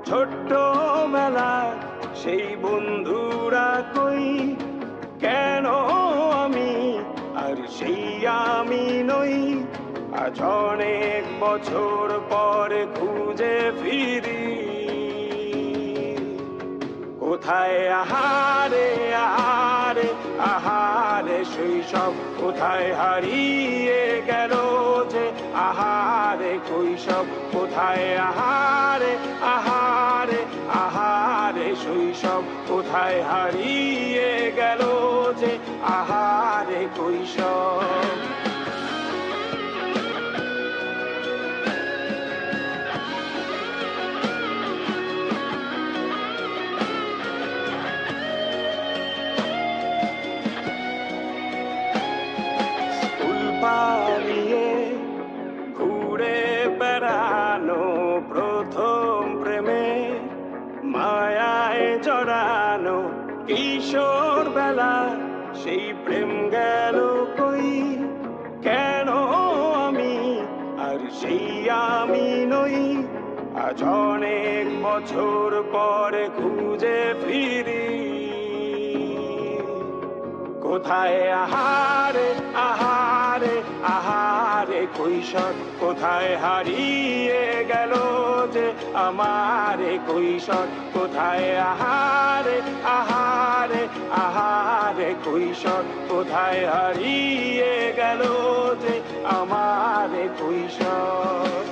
ছোট্ট বেলার সেই বন্ধুরা কই, কেন আমি আর সেই আমি নই। আজ অনেক বছর পরে খুঁজে ফিরি, কোথায় আহারে আহারে আহারে শৈশব, কোথায় হারিয়ে গেল যে আহারে কৈশব। কোথায় আহারে আহারে আহারে শৈশব, কোথায় হারিয়ে গেল যে আহারে কৈশব। পালিয়ে ঘুরে বেড়ানো প্রথম প্রেমে, মায়ায় জড়ানো কিশোর বেলা সেই প্রেম গেল কই, কেন আমি আর সেই আমি নই। আজ অনেক বছর পরে খুঁজে ফিরি, কোথায় আহারে আহারে আহারে কৈশোর, কোথায় হারিয়ে গেল যে আমারে কৈশোর। কোথায় আহারে আহারে আহারে কৈশোর, কোথায় হারিয়ে গেল যে আমারে কৈশোর।